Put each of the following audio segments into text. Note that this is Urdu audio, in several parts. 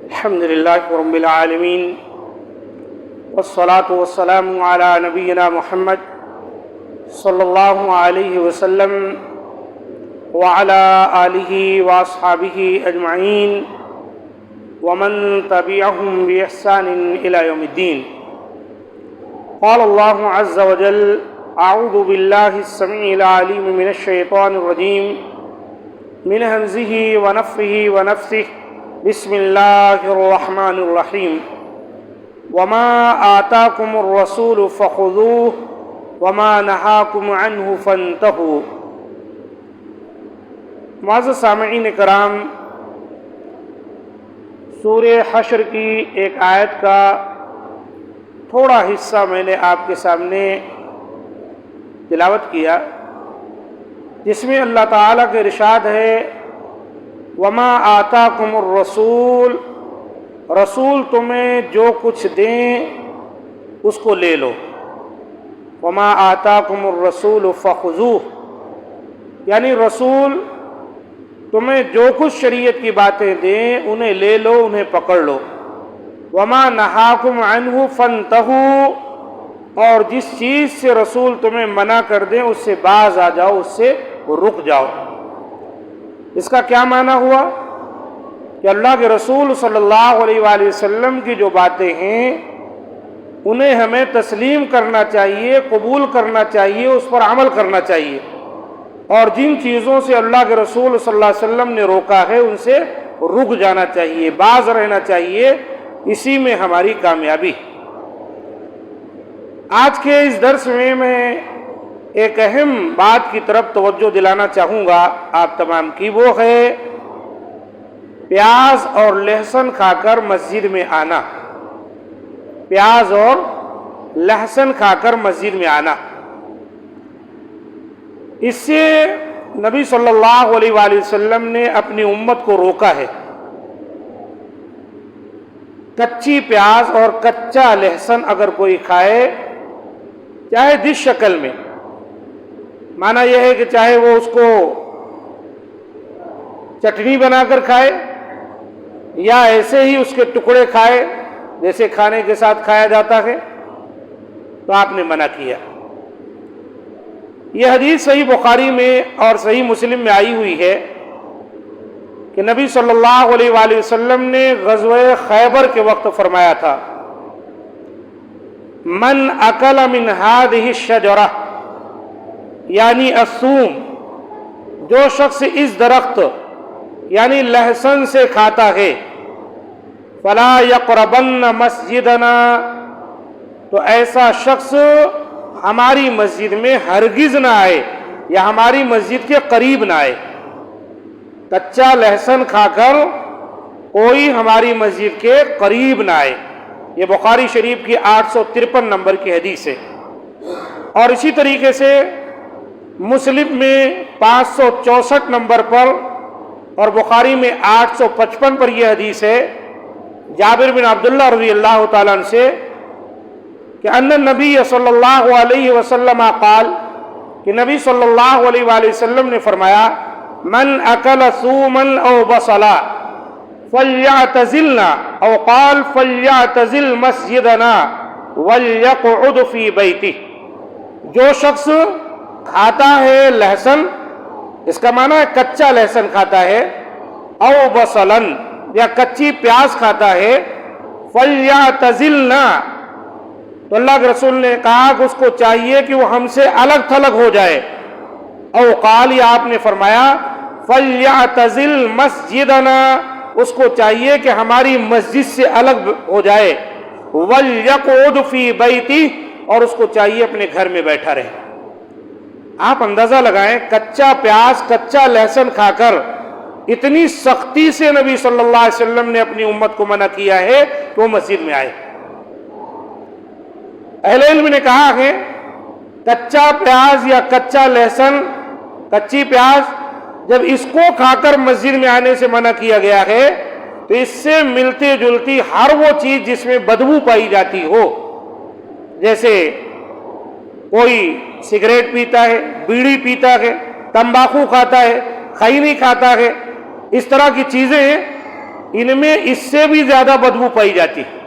الحمد لله رب العالمين والصلاة والسلام على نبينا محمد صلى الله عليه وسلم وعلى آله وأصحابه أجمعين ومن تبعهم بإحسان إلى يوم الدين. قال الله عز وجل: أعوذ بالله السميع العليم من الشيطان الرجيم من همزه ونفخه ونفثه. بسم الله الرحمن الرحيم. وما آتاكم الرسول فخذوه وما نهاكم عنه فانتهوا. معزز سامعین کرام، سورہ حشر کی ایک آیت کا تھوڑا حصہ میں نے آپ کے سامنے تلاوت کیا، جس میں اللہ تعالیٰ کے ارشاد ہے: وما آتاکم الرسول، رسول تمہیں جو کچھ دیں اس کو لے لو. وما آتاکم الرسول فخذوہ، یعنی رسول تمہیں جو کچھ شریعت کی باتیں دیں انہیں لے لو، انہیں پکڑ لو. وما نہاکم عنہ فانتہوا، اور جس چیز سے رسول تمہیں منع کر دیں اس سے باز آ جاؤ، اس سے رک جاؤ. اس کا کیا معنی ہوا کہ اللہ کے رسول صلی اللہ علیہ وآلہ وسلم کی جو باتیں ہیں انہیں ہمیں تسلیم کرنا چاہیے، قبول کرنا چاہیے، اس پر عمل کرنا چاہیے، اور جن چیزوں سے اللہ کے رسول صلی اللہ علیہ وسلم نے روکا ہے ان سے رک جانا چاہیے، باز رہنا چاہیے. اسی میں ہماری کامیابی. آج کے اس درس میں ایک اہم بات کی طرف توجہ دلانا چاہوں گا آپ تمام کی، وہ ہے پیاز اور لہسن کھا کر مسجد میں آنا. پیاز اور لہسن کھا کر مسجد میں آنا، اس سے نبی صلی اللہ علیہ وآلہ وسلم نے اپنی امت کو روکا ہے. کچی پیاز اور کچا لہسن اگر کوئی کھائے، چاہے جس شکل میں، معنی یہ ہے کہ چاہے وہ اس کو چٹنی بنا کر کھائے یا ایسے ہی اس کے ٹکڑے کھائے جیسے کھانے کے ساتھ کھایا جاتا ہے، تو آپ نے منع کیا. یہ حدیث صحیح بخاری میں اور صحیح مسلم میں آئی ہوئی ہے کہ نبی صلی اللہ علیہ وآلہ وسلم نے غزوہ خیبر کے وقت فرمایا تھا: من اکل من هذه الشجرہ، یعنی الثوم، جو شخص اس درخت یعنی لہسن سے کھاتا ہے، فلا یقربن مسجدنا، تو ایسا شخص ہماری مسجد میں ہرگز نہ آئے یا ہماری مسجد کے قریب نہ آئے. کچا لہسن کھا کر کوئی ہماری مسجد کے قریب نہ آئے. یہ بخاری شریف کی 853 نمبر کی حدیث ہے. اور اسی طریقے سے مسلم میں 564 نمبر پر اور بخاری میں 855 پر یہ حدیث ہے جابر بن عبداللہ رضی اللہ تعالیٰ عنہ سے کہ ان النبی صلی اللہ علیہ وسلم قال، کہ نبی صلی اللہ علیہ وآلہ وسلم نے فرمایا: من اکل ثوما او بصلا فلیعتزلنا، او قال فلیعتزل مسجدنا ولیقعد فی بیتہ. جو شخص کھاتا ہے لہسن، اس کا معنی ہے کچا لہسن کھاتا ہے، او بصلا، یا کچی پیاز کھاتا ہے، فلیعتزلنا، تو اللہ کے رسول نے کہا کہ اس کو چاہیے کہ وہ ہم سے الگ تھلگ ہو جائے. او قال، یا آپ نے فرمایا فلیعتزل مسجدنا، اس کو چاہیے کہ ہماری مسجد سے الگ ہو جائے. ولیقعد فی بیتہ، اور اس کو چاہیے اپنے گھر میں بیٹھا رہے. آپ اندازہ لگائیں، کچا پیاز کچا لہسن کھا کر اتنی سختی سے نبی صلی اللہ علیہ وسلم نے اپنی امت کو منع کیا ہے کہ وہ مسجد میں آئے. اہل علم نے کہا ہے کچا پیاز یا کچا لہسن، کچی پیاز، جب اس کو کھا کر مسجد میں آنے سے منع کیا گیا ہے تو اس سے ملتی جلتی ہر وہ چیز جس میں بدبو پائی جاتی ہو، جیسے کوئی سگریٹ پیتا ہے، بیڑی پیتا ہے، تمباکو کھاتا ہے، خیری کھاتا ہے، اس طرح کی چیزیں ان میں اس سے بھی زیادہ بدبو پائی جاتی ہے۔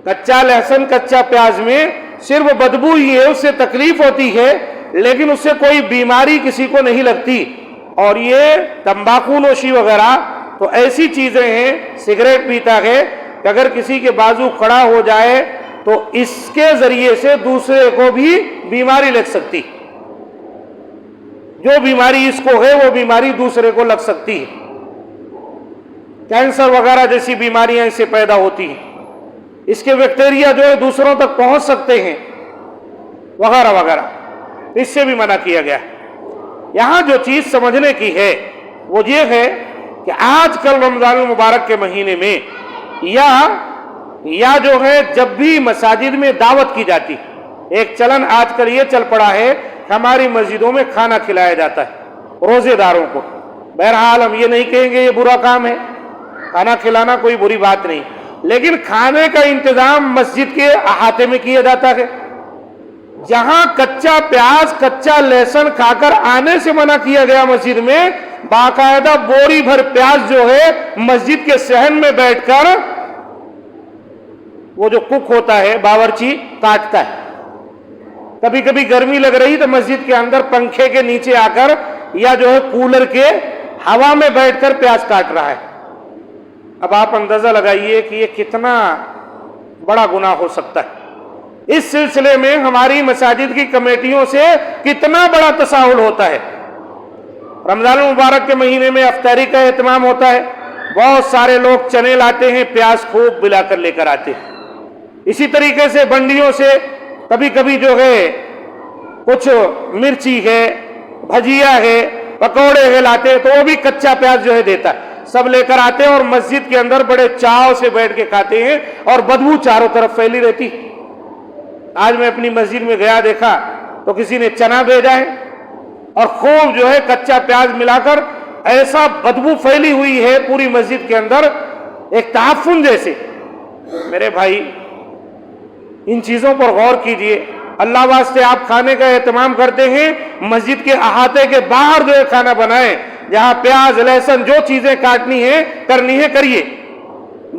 کچا لہسن کچا پیاز میں صرف بدبو ہی ہے، اس سے تکلیف ہوتی ہے، لیکن اس سے کوئی بیماری کسی کو نہیں لگتی۔ اور یہ تمباکو نوشی وغیرہ تو ایسی چیزیں ہیں، سگریٹ پیتا ہے کہ اگر کسی کے بازو کھڑا ہو جائے تو اس کے ذریعے سے دوسرے کو بھی بیماری لگ سکتی، جو بیماری اس کو ہے وہ بیماری دوسرے کو لگ سکتی ہے۔ کینسر وغیرہ جیسی بیماریاں اس سے پیدا ہوتی ہیں، اس کے بیکٹیریا جو ہے دوسروں تک پہنچ سکتے ہیں وغیرہ وغیرہ، اس سے بھی منع کیا گیا ہے۔ یہاں جو چیز سمجھنے کی ہے وہ یہ ہے کہ آج کل رمضان المبارک کے مہینے میں یا جو ہے جب بھی مساجد میں دعوت کی جاتی، ایک چلن آج کل یہ چل پڑا ہے کہ ہماری مسجدوں میں کھانا کھلایا جاتا ہے روزے داروں کو۔ بہرحال ہم یہ نہیں کہیں گے یہ برا کام ہے، کھانا کھلانا کوئی بری بات نہیں، لیکن کھانے کا انتظام مسجد کے احاطے میں کیا جاتا ہے۔ جہاں کچا پیاز کچا لہسن کھا کر آنے سے منع کیا گیا مسجد میں، باقاعدہ بوری بھر پیاز جو ہے مسجد کے صحن میں بیٹھ کر وہ جو کک ہوتا ہے باورچی کاٹتا ہے۔ کبھی کبھی گرمی لگ رہی تو مسجد کے اندر پنکھے کے نیچے آ کر یا جو ہے کولر کے ہوا میں بیٹھ کر پیاز کاٹ رہا ہے۔ اب آپ اندازہ لگائیے کہ یہ کتنا بڑا گناہ ہو سکتا ہے۔ اس سلسلے میں ہماری مساجد کی کمیٹیوں سے کتنا بڑا تساہل ہوتا ہے۔ رمضان المبارک کے مہینے میں افطاری کا اہتمام ہوتا ہے، بہت سارے لوگ چنے لاتے ہیں، پیاز خوب ملا کر لے کر آتے ہیں۔ اسی طریقے سے بنڈیوں سے کبھی کبھی جو ہے کچھ مرچی ہے، بھجیا ہے، پکوڑے ہے لاتے ہیں، تو وہ بھی کچا پیاز جو ہے دیتا ہے، سب لے کر آتے ہیں اور مسجد کے اندر بڑے چاو سے بیٹھ کے کھاتے ہیں اور بدبو چاروں طرف پھیلی رہتی۔ آج میں اپنی مسجد میں گیا، دیکھا تو کسی نے چنا بھیجا ہے اور خوب جو ہے کچا پیاز ملا کر ایسا بدبو پھیلی ہوئی ہے پوری مسجد کے اندر، ایک تعفن جیسے۔ میرے بھائی ان چیزوں پر غور کیجئے، اللہ واسطے آپ کھانے کا اہتمام کرتے ہیں، مسجد کے احاطے کے باہر جو ہے کھانا بنائیں، جہاں پیاز لہسن جو چیزیں کاٹنی ہے کرنی ہے کریے،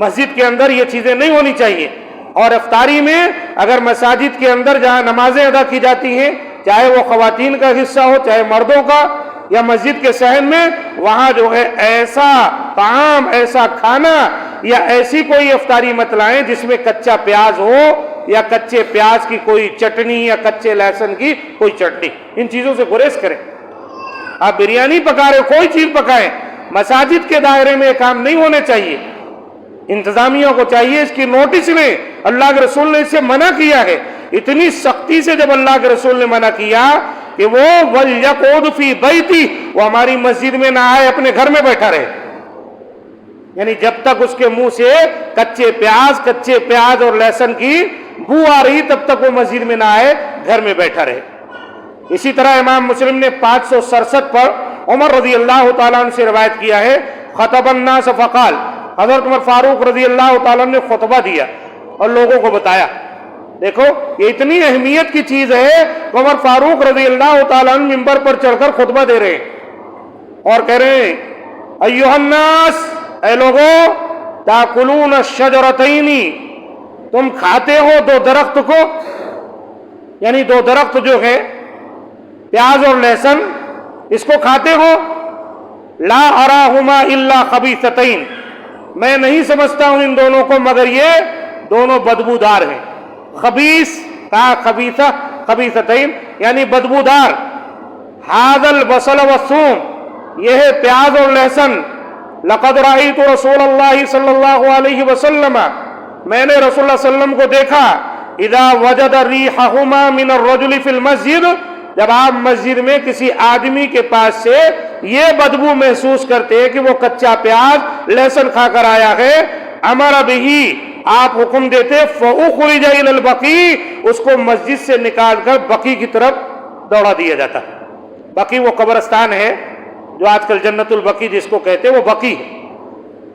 مسجد کے اندر یہ چیزیں نہیں ہونی چاہیے۔ اور افطاری میں اگر مساجد کے اندر جہاں نمازیں ادا کی جاتی ہیں، چاہے وہ خواتین کا حصہ ہو چاہے مردوں کا، یا مسجد کے صحن میں، وہاں جو ہے ایسا طعام ایسا کھانا یا ایسی کوئی افطاری مت لائیں جس میں کچا پیاز ہو یا کچے پیاز کی کوئی چٹنی یا کچے لہسن کی کوئی چٹنی، ان چیزوں سے گریز کریں۔ آپ بریانی پکا رہے کوئی چیز پکائیں، مساجد کے دائرے میں یہ کام نہیں ہونے چاہیے۔ انتظامیہ کو چاہیے اس کی نوٹس لیں، اللہ کے رسول نے اسے منع کیا ہے، اتنی سختی سے جب اللہ کے رسول نے منع کیا کہ وہ وَلْيَقْعُدْ فِي بَيْتِهِ، وہ ہماری مسجد میں نہ آئے، اپنے گھر میں بیٹھا رہے، یعنی جب تک اس کے منہ سے کچے پیاز اور لہسن کی بو آ رہی تب تک وہ مسجد میں نہ آئے، گھر میں بیٹھا رہے۔ اسی طرح امام مسلم نے 567 پر عمر رضی اللہ تعالیٰ عنہ سے روایت کیا ہے، خطب الناس فقال، حضرت عمر فاروق رضی اللہ تعالیٰ نے خطبہ دیا اور لوگوں کو بتایا۔ دیکھو یہ اتنی اہمیت کی چیز ہے، عمر فاروق رضی اللہ تعالیٰ عنہ ممبر پر چڑھ کر خطبہ دے رہے ہیں اور کہہ رہے ہیں، ایھا الناس، اے لوگوں، تاکلون الشجرتین، تم کھاتے ہو دو درخت کو، یعنی دو درخت جو ہے پیاز اور لہسن، اس کو کھاتے ہو، لا اراہما الا خبیثتین، میں نہیں سمجھتا ہوں ان دونوں کو مگر یہ دونوں بدبودار ہیں۔ خبیث کہا، خبیثہ خبیثتین یعنی بدبودار۔ ھذا البصل والثوم، یہ ہے پیاز اور لہسن۔ لقد رأیت رسول اللہ صلی اللہ علیہ وسلم، میں نے رسول اللہ صلی اللہ علیہ وسلم کو دیکھا، اذا وجد ریحہما من الرجل فی المسجد، جب آپ مسجد میں کسی آدمی کے پاس سے یہ بدبو محسوس کرتے کہ وہ کچا پیاز لہسن کھا کر آیا ہے، امر بہ، آپ حکم دیتے، فاخرج الی البقیع، اس کو مسجد سے نکال کر بقیع کی طرف دوڑا دیا جاتا۔ بقیع وہ قبرستان ہے جو آج کل جنت البقیع جس کو کہتے ہیں، وہ بقیع ہے،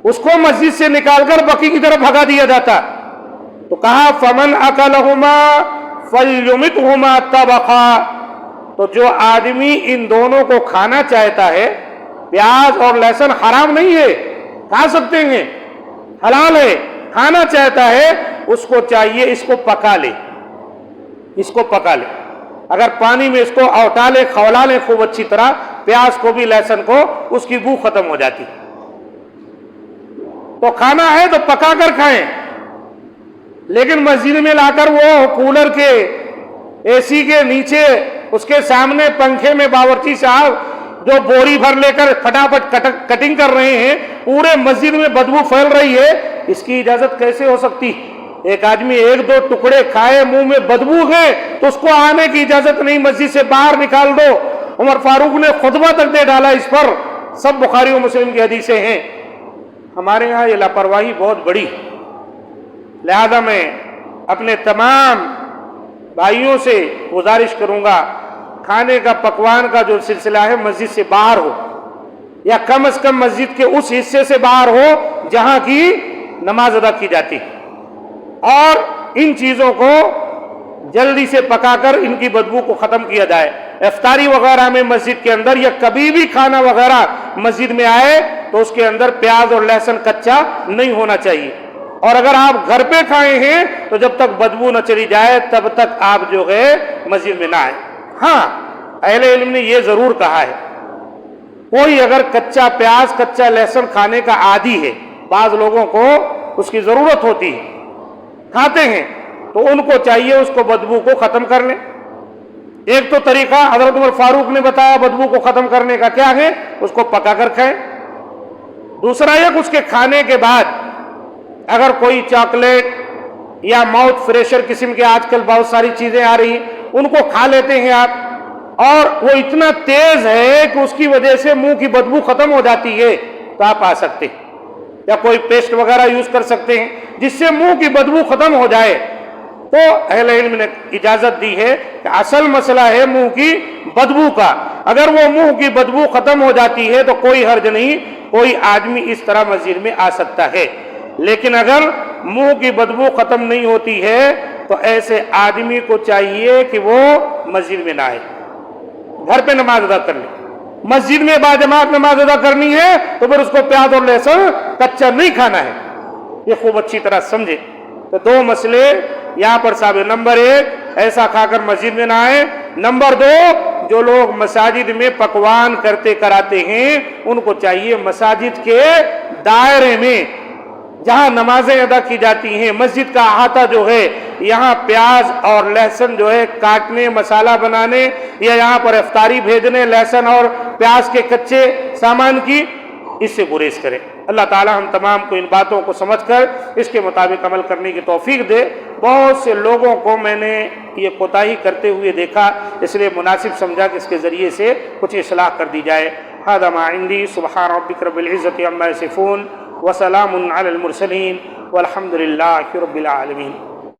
اس کو مسجد سے نکال کر بقیع کی طرف بھگا دیا جاتا۔ تو کہا فمن اکلہما فلیمتہما طبقا، تو جو آدمی ان دونوں کو کھانا چاہتا ہے، پیاز اور لہسن حرام نہیں ہے، کھا سکتے ہیں، حلال ہے، کھانا چاہتا ہے، اس کو چاہیے اس کو پکا لے، اس کو پکا لے، اگر پانی میں اس کو اوٹا لے، کھولا لے خوب اچھی طرح، پیاز کو بھی لہسن کو، اس کی بو ختم ہو جاتی۔ تو کھانا ہے تو پکا کر کھائیں، لیکن مسجد میں لا کر وہ کولر کے اے سی کے نیچے اس کے سامنے پنکھے میں باورچی صاحب جو بوری بھر لے کر فٹافٹ کٹنگ کر رہے ہیں، پورے مسجد میں بدبو پھیل رہی ہے، اس کی اجازت کیسے ہو سکتی؟ ایک آدمی ایک دو ٹکڑے کھائے، منہ میں بدبو ہے تو اس کو آنے کی اجازت نہیں، مسجد سے باہر نکال دو۔ عمر فاروق نے خطبہ تک دے ڈالا اس پر، سب بخاری و مسلم کی حدیثیں ہیں۔ ہمارے ہاں یہ لاپرواہی بہت بڑی، لہذا میں اپنے تمام بھائیوں سے گزارش کروں گا، کھانے کا پکوان کا جو سلسلہ ہے مسجد سے باہر ہو، یا کم از کم مسجد کے اس حصے سے باہر ہو جہاں کی نماز ادا کی جاتی، اور ان چیزوں کو جلدی سے پکا کر ان کی بدبو کو ختم کیا جائے۔ افطاری وغیرہ میں مسجد کے اندر یا کبھی بھی کھانا وغیرہ مسجد میں آئے تو اس کے اندر پیاز اور لہسن کچا نہیں ہونا چاہیے، اور اگر آپ گھر پہ کھائے ہیں تو جب تک بدبو نہ چلی جائے تب تک آپ جو ہے مسجد میں نہ آئیں۔ ہاں، اہل علم نے یہ ضرور کہا ہے، کوئی اگر کچا پیاز کچا لہسن کھانے کا عادی ہے، بعض لوگوں کو اس کی ضرورت ہوتی ہے، کھاتے ہیں، تو ان کو چاہیے اس کو بدبو کو ختم کر لیں۔ ایک تو طریقہ حضرت عمر فاروق نے بتایا بدبو کو ختم کرنے کا کیا ہے، اس کو پکا کر کھائیں۔ دوسرا ایک، اس کے کھانے کے بعد اگر کوئی چاکلیٹ یا ماؤتھ فریشر قسم کے آج کل بہت ساری چیزیں آ رہی ہیں، ان کو کھا لیتے ہیں آپ، اور وہ اتنا تیز ہے کہ اس کی وجہ سے منہ کی بدبو ختم ہو جاتی ہے، تو آپ آ سکتے ہیں، یا کوئی پیسٹ وغیرہ یوز کر سکتے ہیں جس سے منہ کی بدبو ختم ہو جائے۔ تو اہل علم نے اجازت دی ہے کہ اصل مسئلہ ہے منہ کی بدبو کا، اگر وہ منہ کی بدبو ختم ہو جاتی ہے تو کوئی حرج نہیں، کوئی آدمی اس طرح مسجد میں آ سکتا ہے۔ لیکن اگر منہ کی بدبو ختم نہیں ہوتی ہے تو ایسے آدمی کو چاہیے کہ وہ مسجد میں نہ آئے، گھر پہ نماز ادا کر لے۔ مسجد میں باجماعت نماز ادا کرنی ہے تو پھر اس کو پیاز اور لہسن کچا نہیں کھانا ہے، یہ خوب اچھی طرح سمجھے۔ تو دو مسئلے یہاں پر ثابت، نمبر ایک، ایسا کھا کر مسجد میں نہ آئے، نمبر دو، جو لوگ مساجد میں پکوان کرتے کراتے ہیں ان کو چاہیے مساجد کے دائرے میں جہاں نمازیں ادا کی جاتی ہیں، مسجد کا احاطہ جو ہے، یہاں پیاز اور لہسن جو ہے کاٹنے، مسالہ بنانے، یا یہاں پر افطاری بھیجنے لہسن اور پیاز کے کچے سامان کی، اس سے گریز کریں۔ اللہ تعالی ہم تمام کو ان باتوں کو سمجھ کر اس کے مطابق عمل کرنے کی توفیق دے۔ بہت سے لوگوں کو میں نے یہ کوتاہی کرتے ہوئے دیکھا، اس لیے مناسب سمجھا کہ اس کے ذریعے سے کچھ اصلاح کر دی جائے۔ ھذا ما عندی، سبحان ربک رب العزۃ عما یصفون، وسلام علی المرسلین، والحمد للہ رب العالمین۔